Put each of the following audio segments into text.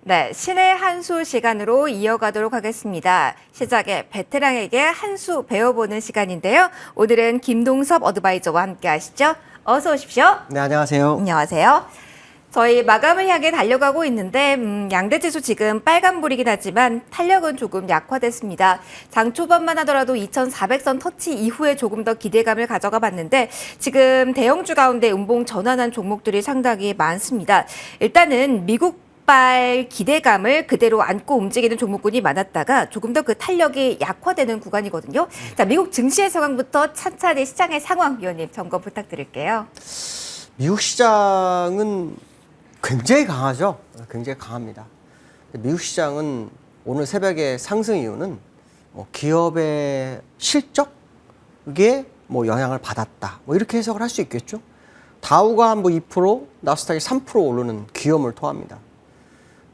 네, 신의 한 수 시간으로 이어가도록 하겠습니다. 시작에 베테랑에게 한 수 배워보는 시간인데요. 오늘은 김동섭 어드바이저와 함께 하시죠. 어서 오십시오. 네, 안녕하세요. 안녕하세요. 저희 마감을 향해 달려가고 있는데 양대지수 지금 빨간불이긴 하지만 탄력은 조금 약화됐습니다. 장 초반만 하더라도 2,400선 터치 이후에 조금 더 기대감을 가져가 봤는데 지금 대형주 가운데 음봉 전환한 종목들이 상당히 많습니다. 일단은 미국 발 기대감을 그대로 안고 움직이는 종목군이 많았다가 조금 더 그 탄력이 약화되는 구간이거든요. 자, 미국 증시의 상황부터 찬찬히 시장의 상황 위원님 점검 부탁드릴게요. 미국 시장은 굉장히 강하죠. 굉장히 강합니다. 미국 시장은 오늘 새벽에 상승 이유는 기업의 실적에 영향을 받았다. 이렇게 해석을 할 수 있겠죠. 다우가 한 2%, 나스닥이 3% 오르는 기염을 토합니다.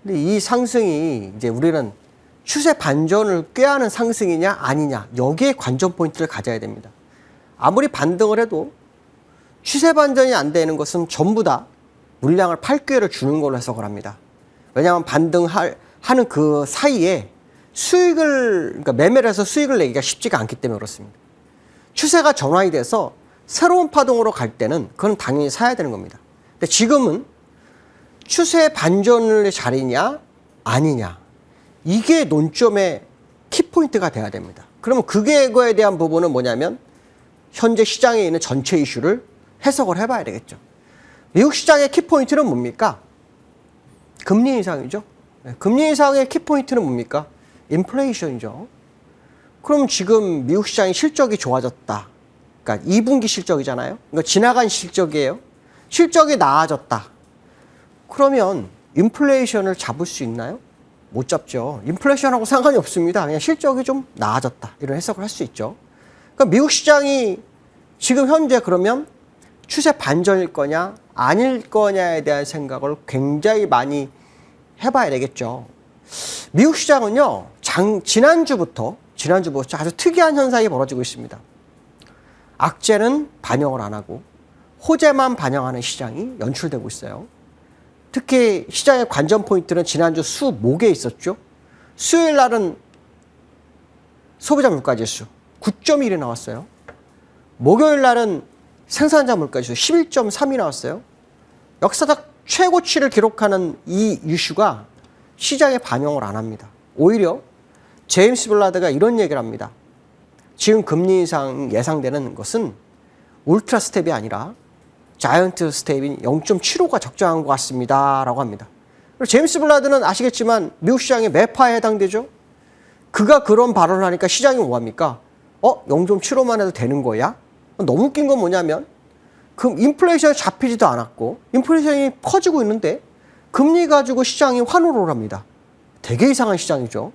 근데 이 상승이 이제 우리는 추세 반전을 꾀하는 상승이냐 아니냐 여기에 관전 포인트를 가져야 됩니다. 아무리 반등을 해도 추세 반전이 안 되는 것은 전부 다 물량을 팔 기회를 주는 걸로 해석을 합니다. 왜냐하면 반등하는 그 사이에 그러니까 매매를 해서 수익을 내기가 쉽지가 않기 때문에 그렇습니다. 추세가 전환이 돼서 새로운 파동으로 갈 때는 그건 당연히 사야 되는 겁니다. 근데 지금은 추세 반전의 자리냐 아니냐 이게 논점의 키포인트가 돼야 됩니다. 그러면 그거에 대한 부분은 뭐냐면 현재 시장에 있는 전체 이슈를 해석을 해봐야 되겠죠. 미국 시장의 키포인트는 뭡니까? 금리 인상이죠. 금리 인상의 키포인트는 뭡니까? 인플레이션이죠. 그럼 지금 미국 시장의 실적이 좋아졌다. 그러니까 2분기 실적이잖아요. 그러니까 지나간 실적이에요. 실적이 나아졌다. 그러면 인플레이션을 잡을 수 있나요? 못 잡죠. 인플레이션하고 상관이 없습니다. 그냥 실적이 좀 나아졌다. 이런 해석을 할 수 있죠. 그러니까 미국 시장이 지금 현재 그러면 추세 반전일 거냐 아닐 거냐에 대한 생각을 굉장히 많이 해봐야 되겠죠. 미국 시장은요. 지난주부터 아주 특이한 현상이 벌어지고 있습니다. 악재는 반영을 안 하고 호재만 반영하는 시장이 연출되고 있어요. 특히 시장의 관전 포인트는 지난주 수목에 있었죠. 수요일 날은 소비자 물가지수 9.1이 나왔어요. 목요일 날은 생산자 물가지수 11.3이 나왔어요. 역사적 최고치를 기록하는 이 이슈가 시장에 반영을 안 합니다. 오히려 제임스 블라드가 이런 얘기를 합니다. 지금 금리 인상 예상되는 것은 울트라 스텝이 아니라 자이언트 스텝인 0.75가 적정한 것 같습니다. 라고 합니다. 그리고 제임스 블라드는 아시겠지만 미국 시장의 매파에 해당되죠. 그가 그런 발언을 하니까 시장이 뭐합니까? 0.75만 해도 되는 거야? 너무 웃긴 건 뭐냐면 인플레이션이 잡히지도 않았고 인플레이션이 커지고 있는데 금리 가지고 시장이 환호를 합니다. 되게 이상한 시장이죠.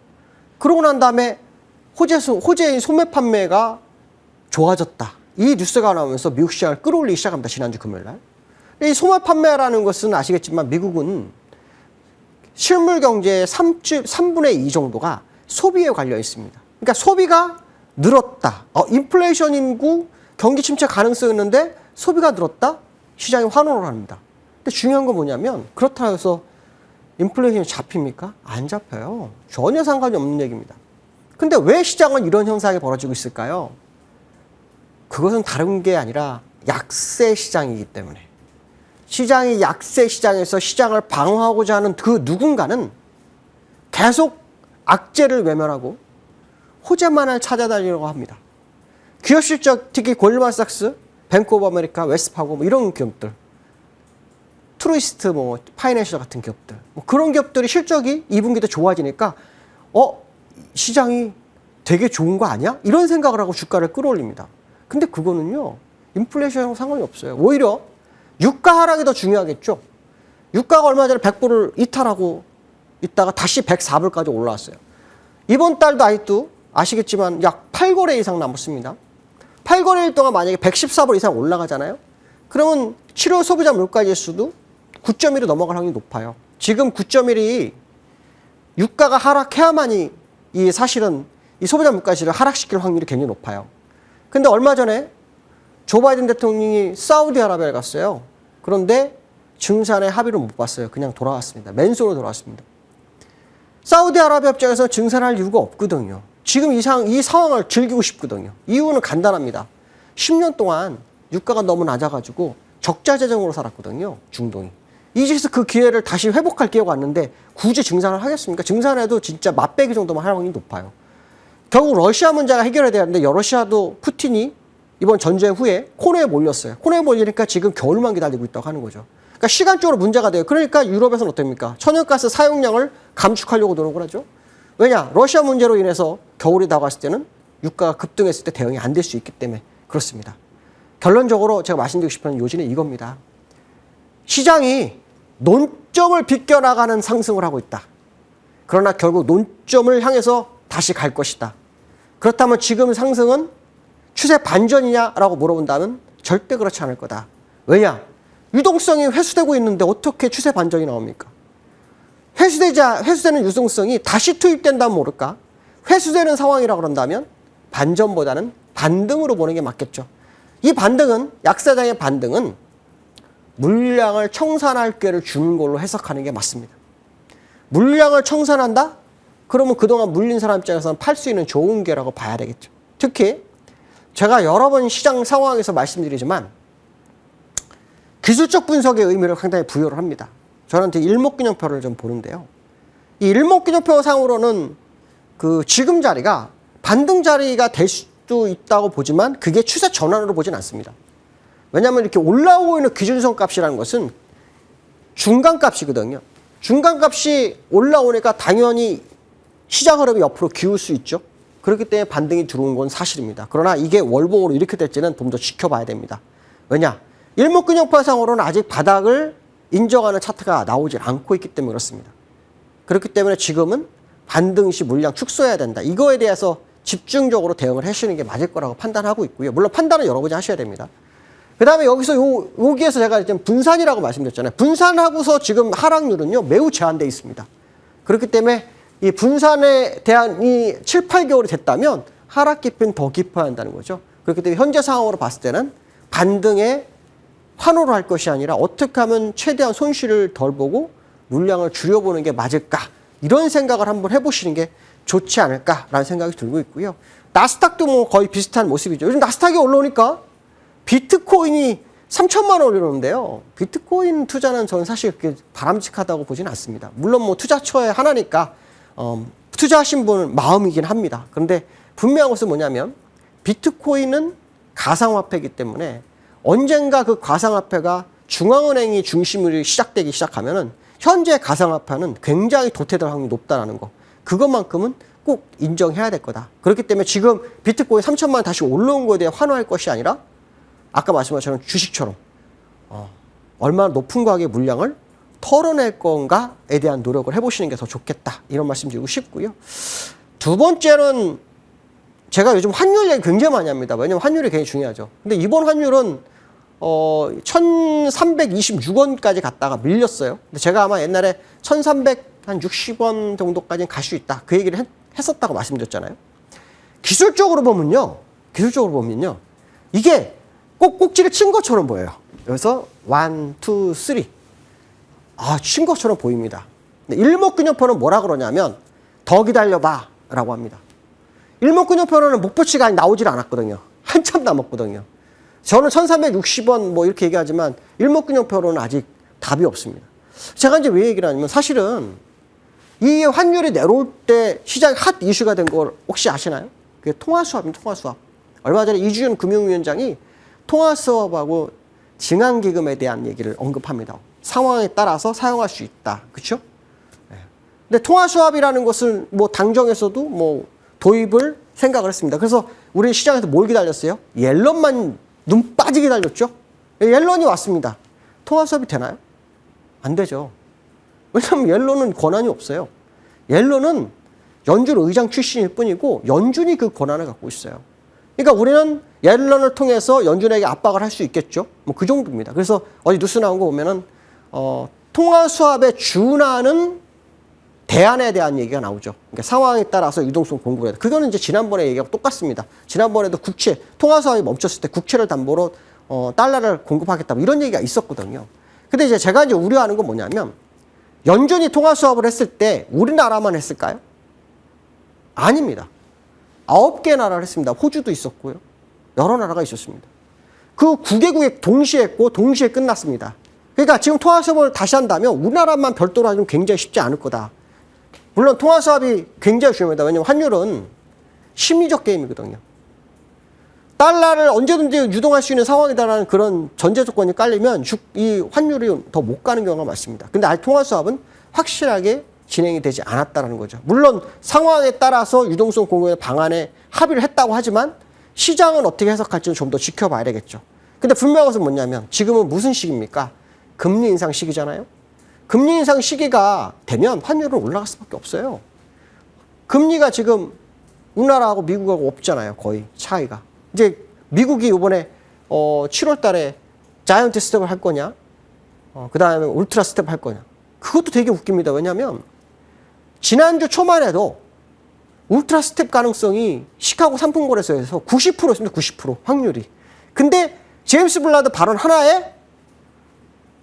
그러고 난 다음에 호재인 소매 판매가 좋아졌다. 이 뉴스가 나오면서 미국 시장을 끌어올리기 시작합니다. 지난주 금요일날. 이 소매 판매라는 것은 아시겠지만 미국은 실물 경제의 3분의 2 정도가 소비에 관련 있습니다. 그러니까 소비가 늘었다. 인플레이션 인구 경기 침체 가능성이 있는데 소비가 늘었다? 시장이 환호를 합니다. 근데 중요한 건 뭐냐면 그렇다고 해서 인플레이션이 잡힙니까? 안 잡혀요. 전혀 상관이 없는 얘기입니다. 근데 왜 시장은 이런 현상이 벌어지고 있을까요? 그것은 다른 게 아니라 약세 시장이기 때문에 시장이 약세 시장에서 시장을 방어하고자 하는 그 누군가는 계속 악재를 외면하고 호재만을 찾아다니려고 합니다. 기업 실적 특히 골드만삭스, 뱅크 오브 아메리카, 웨스트파고 이런 기업들 트루이스트 파이낸셜 같은 기업들 그런 기업들이 실적이 2분기도 좋아지니까 시장이 되게 좋은 거 아니야? 이런 생각을 하고 주가를 끌어올립니다. 근데 그거는요. 인플레이션하고 상관이 없어요. 오히려 유가 하락이 더 중요하겠죠. 유가가 얼마 전에 100불을 이탈하고 있다가 다시 104불까지 올라왔어요. 이번 달도 아직도 아시겠지만 약 8거래 이상 남았습니다. 8거래일 동안 만약에 114불 이상 올라가잖아요. 그러면 7월 소비자 물가지수도 9.1이 넘어갈 확률이 높아요. 지금 9.1이 유가가 하락해야만이 사실은 이 소비자 물가지수를 하락시킬 확률이 굉장히 높아요. 근데 얼마 전에 조 바이든 대통령이 사우디아라비아에 갔어요. 그런데 증산의 합의를 못 봤어요. 그냥 돌아왔습니다. 맨손으로 돌아왔습니다. 사우디아라비아 입장에서 증산할 이유가 없거든요. 지금 이 상황을 즐기고 싶거든요. 이유는 간단합니다. 10년 동안 유가가 너무 낮아가지고 적자 재정으로 살았거든요. 중동이. 이제서 그 기회를 다시 회복할 기회가 왔는데 굳이 증산을 하겠습니까? 증산해도 진짜 맛배기 정도만 할 확률이 높아요. 결국 러시아 문제가 해결해야 되는데 러시아도 푸틴이 이번 전쟁 후에 코너에 몰렸어요. 코너에 몰리니까 지금 겨울만 기다리고 있다고 하는 거죠. 그러니까 시간적으로 문제가 돼요. 그러니까 유럽에서는 어떻습니까? 천연가스 사용량을 감축하려고 노력을 하죠. 왜냐? 러시아 문제로 인해서 겨울이 다가왔을 때는 유가가 급등했을 때 대응이 안 될 수 있기 때문에 그렇습니다. 결론적으로 제가 말씀드리고 싶은 요지는 이겁니다. 시장이 논점을 비껴나가는 상승을 하고 있다. 그러나 결국 논점을 향해서 다시 갈 것이다. 그렇다면 지금 상승은 추세 반전이냐라고 물어본다면 절대 그렇지 않을 거다. 왜냐? 유동성이 회수되고 있는데 어떻게 추세 반전이 나옵니까? 회수되는 유동성이 다시 투입된다면 모를까? 회수되는 상황이라 그런다면 반전보다는 반등으로 보는 게 맞겠죠. 이 반등은, 약세장의 반등은 물량을 청산할 기회를 주는 걸로 해석하는 게 맞습니다. 물량을 청산한다? 그러면 그동안 물린 사람 입장에서는 팔 수 있는 좋은 기회라고 봐야 되겠죠. 특히 제가 여러 번 시장 상황에서 말씀드리지만 기술적 분석의 의미를 상당히 부여를 합니다. 저는 일목균형표를 좀 보는데요. 이 일목균형표 상으로는 그 지금 자리가 반등 자리가 될 수도 있다고 보지만 그게 추세 전환으로 보진 않습니다. 왜냐하면 이렇게 올라오고 있는 기준선 값이라는 것은 중간값이거든요. 중간값이 올라오니까 당연히 시장 흐름이 옆으로 기울 수 있죠. 그렇기 때문에 반등이 들어온 건 사실입니다. 그러나 이게 월봉으로 이렇게 될지는 좀 더 지켜봐야 됩니다. 왜냐? 일목균형표상으로는 아직 바닥을 인정하는 차트가 나오지 않고 있기 때문에 그렇습니다. 그렇기 때문에 지금은 반등 시 물량 축소해야 된다. 이거에 대해서 집중적으로 대응을 하시는 게 맞을 거라고 판단하고 있고요. 물론 판단은 여러 가지 하셔야 됩니다. 그 다음에 여기서 여기에서 제가 지금 분산이라고 말씀드렸잖아요. 분산하고서 지금 하락률은요, 매우 제한되어 있습니다. 그렇기 때문에 이 분산에 대한 이 7, 8개월이 됐다면 하락 깊이는 더 깊어야 한다는 거죠. 그렇기 때문에 현재 상황으로 봤을 때는 반등에 환호를 할 것이 아니라 어떻게 하면 최대한 손실을 덜 보고 물량을 줄여보는 게 맞을까? 이런 생각을 한번 해보시는 게 좋지 않을까라는 생각이 들고 있고요. 나스닥도 뭐 거의 비슷한 모습이죠. 요즘 나스닥이 올라오니까 비트코인이 3천만 원 올려놓는데요. 비트코인 투자는 저는 사실 그렇게 바람직하다고 보지는 않습니다. 물론 뭐 투자처의 하나니까 투자하신 분 마음이긴 합니다. 그런데 분명한 것은 뭐냐면 비트코인은 가상화폐이기 때문에 언젠가 그 가상화폐가 중앙은행이 중심으로 시작되기 시작하면은 현재 가상화폐는 굉장히 도태될 확률이 높다는 거. 그것만큼은 꼭 인정해야 될 거다. 그렇기 때문에 지금 비트코인 3천만 원 다시 올라온 거에 대해 환호할 것이 아니라 아까 말씀하신 것처럼 주식처럼 얼마나 높은 가격의 물량을 털어낼 건가에 대한 노력을 해보시는 게 더 좋겠다. 이런 말씀 드리고 싶고요. 두 번째는 제가 요즘 환율 얘기 굉장히 많이 합니다. 왜냐면 환율이 굉장히 중요하죠. 근데 이번 환율은 1326원까지 갔다가 밀렸어요. 근데 제가 아마 옛날에 1360원 정도까지는 갈 수 있다. 그 얘기를 했었다고 말씀드렸잖아요. 기술적으로 보면요. 이게 꼭 꼭지를 친 것처럼 보여요. 그래서 1, 2, 3. 친 것처럼 보입니다. 근데 일목균형표는 뭐라 그러냐면 더 기다려봐 라고 합니다. 일목균형표는 목표치가 나오질 않았거든요. 한참 남았거든요. 저는 1360원 뭐 이렇게 얘기하지만 일목균형표로는 아직 답이 없습니다. 제가 이제 왜 얘기를 하냐면 사실은 이 환율이 내려올 때 시장이 핫 이슈가 된 걸 혹시 아시나요? 그게 통화수합입니다. 통화수합. 얼마 전에 이주연 금융위원장이 통화수합하고 증안기금에 대한 얘기를 언급합니다. 상황에 따라서 사용할 수 있다. 그렇죠? 네. 근데 통화수합이라는 것은 뭐 당정에서도 뭐 도입을 생각을 했습니다. 그래서 우리 시장에서 뭘 기다렸어요? 옐런만 눈 빠지게 달렸죠? 옐런이 왔습니다. 통화수합이 되나요? 안 되죠. 왜냐하면 옐런은 권한이 없어요. 옐런은 연준 의장 출신일 뿐이고 연준이 그 권한을 갖고 있어요. 그러니까 우리는 옐런을 통해서 연준에게 압박을 할 수 있겠죠. 뭐 그 정도입니다. 그래서 어디 뉴스 나온 거 보면은 통화수합에 준하는 대안에 대한 얘기가 나오죠. 그러니까 상황에 따라서 유동성 공급해야 돼. 그거는 이제 지난번에 얘기가 똑같습니다. 지난번에도 국채, 통화수합이 멈췄을 때 국채를 담보로 달러를 공급하겠다. 뭐 이런 얘기가 있었거든요. 근데 이제 제가 이제 우려하는 건 뭐냐면 연준이 통화 수합을 했을 때 우리나라만 했을까요? 아닙니다. 9개 나라를 했습니다. 호주도 있었고요. 여러 나라가 있었습니다. 그 9개국이 동시에 했고 동시에 끝났습니다. 그러니까 지금 통화 수합을 다시 한다면 우리나라만 별도로 하기는 굉장히 쉽지 않을 거다. 물론 통화 수합이 굉장히 중요합니다. 왜냐하면 환율은 심리적 게임이거든요. 달러를 언제든지 유동할 수 있는 상황이다라는 그런 전제 조건이 깔리면 이 환율이 더 못 가는 경우가 많습니다. 근데 아직 통화 수합은 확실하게 진행이 되지 않았다는 거죠. 물론 상황에 따라서 유동성 공유의 방안에 합의를 했다고 하지만 시장은 어떻게 해석할지는 좀 더 지켜봐야 되겠죠. 근데 분명한 것은 뭐냐면 지금은 무슨 시기입니까? 금리 인상 시기잖아요. 금리 인상 시기가 되면 환율은 올라갈 수밖에 없어요. 금리가 지금 우리나라하고 미국하고 없잖아요. 거의 차이가. 이제 미국이 이번에 7월 달에 자이언트 스텝을 할 거냐, 그 다음에 울트라 스텝 할 거냐. 그것도 되게 웃깁니다. 왜냐하면 지난주 초만 해도 울트라 스텝 가능성이 시카고 상품거래소에서 90%였습니다. 90% 확률이. 근데 제임스 블라드 발언 하나에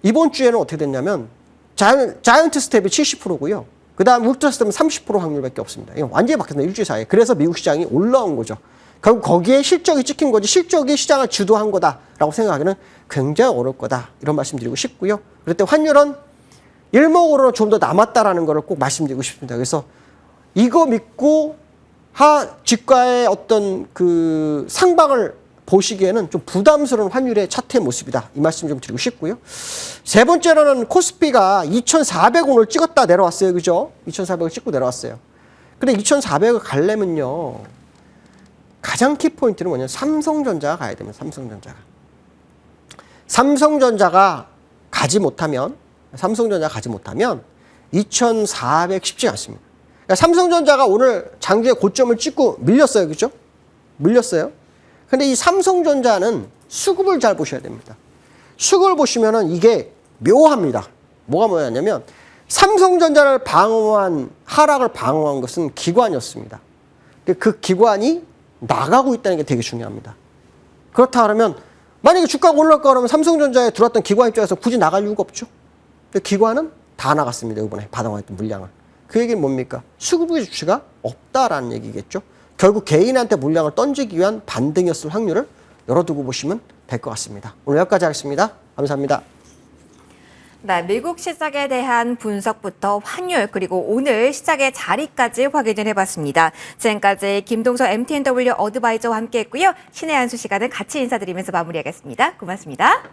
이번 주에는 어떻게 됐냐면 자이언트 스텝이 70%고요. 그 다음 울트라 스텝은 30% 확률밖에 없습니다. 이거 완전히 바뀌었습니다. 일주일 사이에. 그래서 미국 시장이 올라온 거죠. 결국 거기에 실적이 찍힌 거지 실적이 시장을 주도한 거다라고 생각하기는 굉장히 어려울 거다. 이런 말씀 드리고 싶고요. 그럴 때 환율은 일목으로는 좀 더 남았다라는 걸 꼭 말씀드리고 싶습니다. 그래서 이거 믿고 주가의 어떤 그 상방을 보시기에는 좀 부담스러운 환율의 차트의 모습이다. 이 말씀 좀 드리고 싶고요. 세 번째로는 코스피가 2,400원을 찍었다 내려왔어요. 그죠? 2,400을 찍고 내려왔어요. 근데 2,400을 가려면요. 가장 키포인트는 뭐냐면 삼성전자가 가야 됩니다. 삼성전자가 가지 못하면 2,400 쉽지 않습니다. 그러니까 삼성전자가 오늘 장중에 고점을 찍고 밀렸어요. 그죠? 밀렸어요. 근데 이 삼성전자는 수급을 잘 보셔야 됩니다. 수급을 보시면은 이게 묘합니다. 뭐가 뭐냐면 삼성전자를 방어한 하락을 방어한 것은 기관이었습니다. 그 기관이 나가고 있다는 게 되게 중요합니다. 그렇다 그러면 만약에 주가가 올라갈까 그러면 삼성전자에 들어왔던 기관 입장에서 굳이 나갈 이유가 없죠. 기관은 다 나갔습니다. 이번에 받아왔던 물량을. 그 얘기는 뭡니까? 수급의 주체가 없다라는 얘기겠죠. 결국 개인한테 물량을 던지기 위한 반등이었을 확률을 열어두고 보시면 될 것 같습니다. 오늘 여기까지 하겠습니다. 감사합니다. 네, 미국 시장에 대한 분석부터 환율 그리고 오늘 시장의 자리까지 확인을 해봤습니다. 지금까지 김동서 MTNW 어드바이저와 함께했고요. 신의 한수 시간은 같이 인사드리면서 마무리하겠습니다. 고맙습니다.